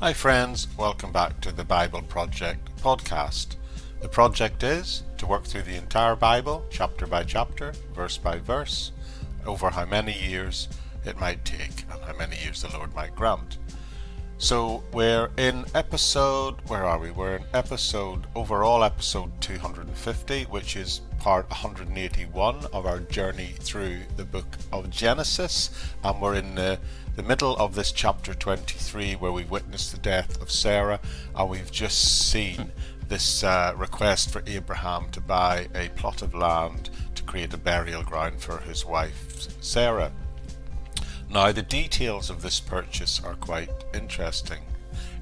Hi friends, welcome back to the Bible Project podcast. The project is to work through the entire Bible, chapter by chapter, verse by verse, over how many years it might take and how many years the Lord might grant. So we're in We're in overall episode 250, which is part 181 of our journey through the book of Genesis, and we're in the middle of this chapter 23 where we witnessed the death of Sarah, and we've just seen this request for Abraham to buy a plot of land to create a burial ground for his wife Sarah. Now, the details of this purchase are quite interesting.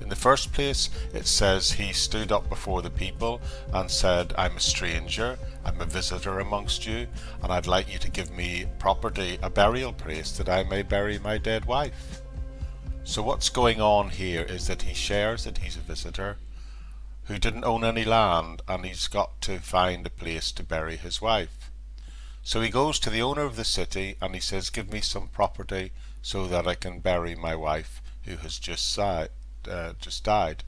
In the first place, it says he stood up before the people and said, "I'm a stranger, I'm a visitor amongst you, and I'd like you to give me property, a burial place, that I may bury my dead wife." So what's going on here is that he shares that he's a visitor who didn't own any land, and he's got to find a place to bury his wife. So he goes to the owner of the city and he says, "Give me some property so that I can bury my wife who has just died."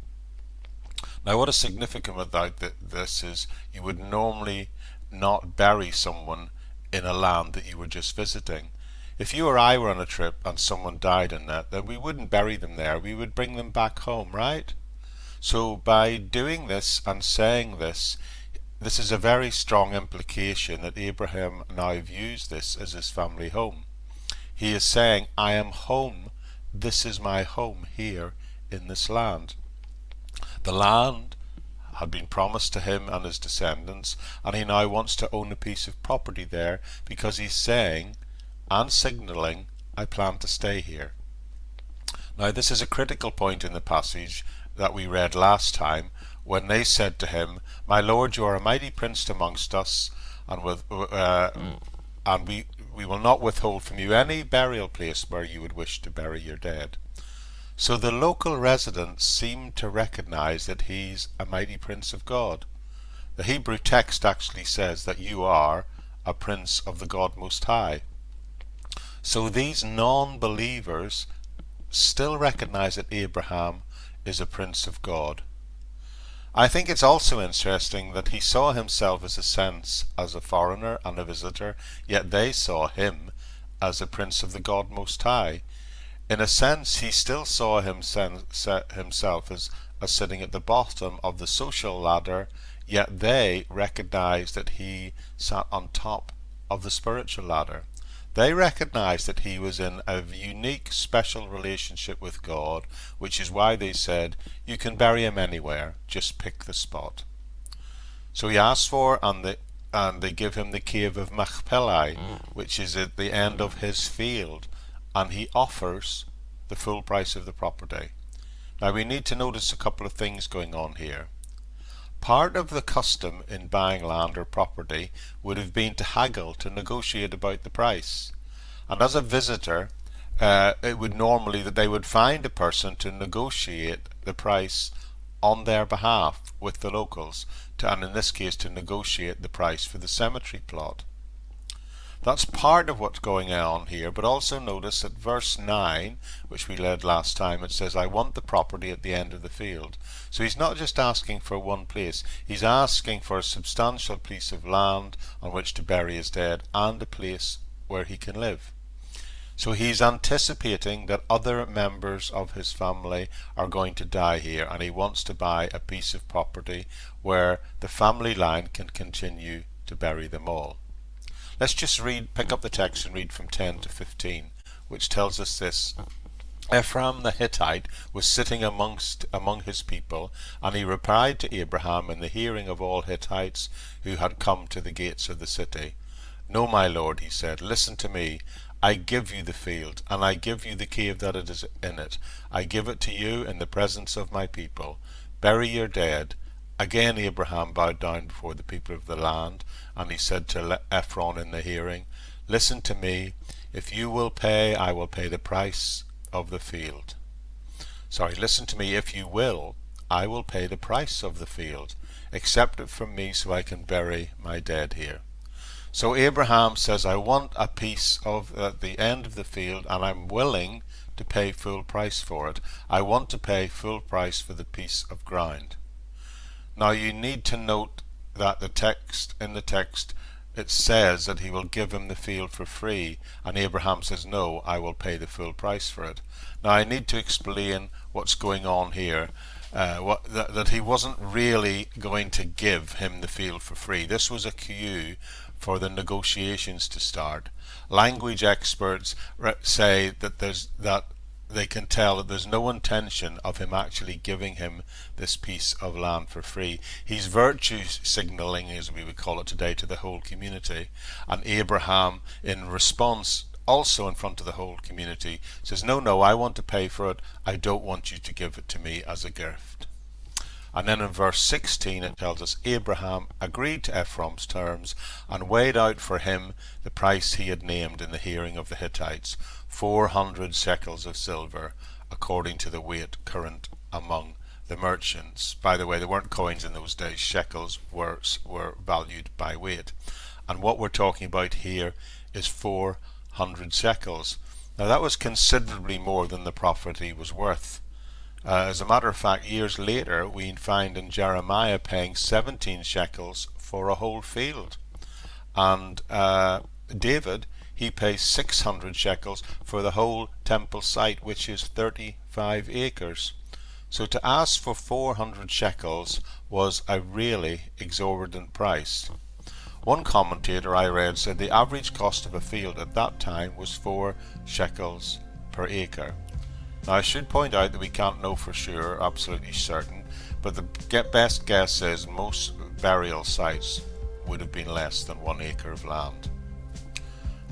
Now, what is significant about this is you would normally not bury someone in a land that you were just visiting. If you or I were on a trip and someone died in that, then we wouldn't bury them there, we would bring them back home, right? So by doing this and saying this is a very strong implication that Abraham now views this as his family home. He is saying, "I am home, this is my home here in this land." The land had been promised to him and his descendants, and he now wants to own a piece of property there because he's saying and signalling, "I plan to stay here." Now, this is a critical point in the passage that we read last time, when they said to him, "My Lord, you are a mighty prince amongst us, and we will not withhold from you any burial place where you would wish to bury your dead." So the local residents seem to recognize that he's a mighty prince of God. The Hebrew text actually says that you are a prince of the God Most High. So these non-believers still recognize that Abraham is a prince of God. I think it's also interesting that he saw himself as a foreigner and a visitor, yet they saw him as a prince of the God Most High. In a sense, he still saw himself as sitting at the bottom of the social ladder, yet they recognized that he sat on top of the spiritual ladder. They recognized that he was in a unique, special relationship with God, which is why they said, "You can bury him anywhere, just pick the spot." So he asks for, and they give him the cave of Machpelah, which is at the end of his field, and he offers the full price of the property. Now, we need to notice a couple of things going on here. Part of the custom in buying land or property would have been to haggle, to negotiate about the price. And as a visitor, it would normally that they would find a person to negotiate the price on their behalf with the locals, and in this case to negotiate the price for the cemetery plot. That's part of what's going on here, but also notice at verse 9, which we read last time, it says, "I want the property at the end of the field." So he's not just asking for one place, he's asking for a substantial piece of land on which to bury his dead and a place where he can live. So he's anticipating that other members of his family are going to die here, and he wants to buy a piece of property where the family line can continue to bury them all. Let's just pick up the text and read from 10 to 15, which tells us this. "Ephraim the Hittite was sitting among his people, and he replied to Abraham in the hearing of all Hittites who had come to the gates of the city. 'No, my lord,' he said, 'listen to me. I give you the field, and I give you the cave that it is in it. I give it to you in the presence of my people. Bury your dead.' Again Abraham bowed down before the people of the land, and he said to Ephron in the hearing, 'Listen to me. If you will pay, I will pay the price of the field.' Listen to me. If you will, I will pay the price of the field. Accept it from me so I can bury my dead here." So Abraham says, I want a piece of the end of the field, and I'm willing to pay full price for it. I want to pay full price for the piece of ground. Now you need to note that in the text it says that he will give him the field for free, and Abraham says, no, I will pay the full price for it. Now I need to explain what's going on here. That he wasn't really going to give him the field for free. This was a cue for the negotiations to start. Language experts say that they can tell that there's no intention of him actually giving him this piece of land for free. He's virtue signaling, as we would call it today, to the whole community. And Abraham, in response, also in front of the whole community, says, no, I want to pay for it. I don't want you to give it to me as a gift. And then in verse 16 it tells us, Abraham agreed to Ephron's terms and weighed out for him the price he had named in the hearing of the Hittites, 400 shekels of silver, according to the weight current among the merchants. By the way, there weren't coins in those days. Shekels were valued by weight. And what we're talking about here is 400 shekels. Now that was considerably more than the property was worth. As a matter of fact, years later we find in Jeremiah paying 17 shekels for a whole field. And David, he pays 600 shekels for the whole temple site, which is 35 acres. So to ask for 400 shekels was a really exorbitant price. One commentator I read said the average cost of a field at that time was 4 shekels per acre. Now I should point out that we can't know for sure, absolutely certain, but the best guess is most burial sites would have been less than 1 acre of land.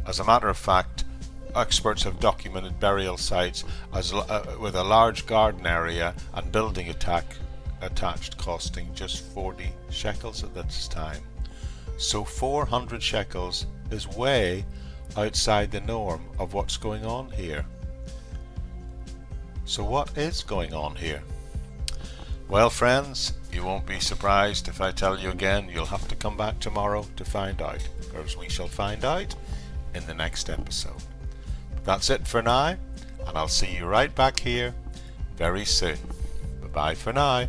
As a matter of fact, experts have documented burial sites as with a large garden area and building attached costing just 40 shekels at this time. So 400 shekels is way outside the norm of what's going on here. So what is going on here? Well, friends, you won't be surprised if I tell you again. You'll have to come back tomorrow to find out, because we shall find out in the next episode. That's it for now, and I'll see you right back here very soon. Bye-bye for now.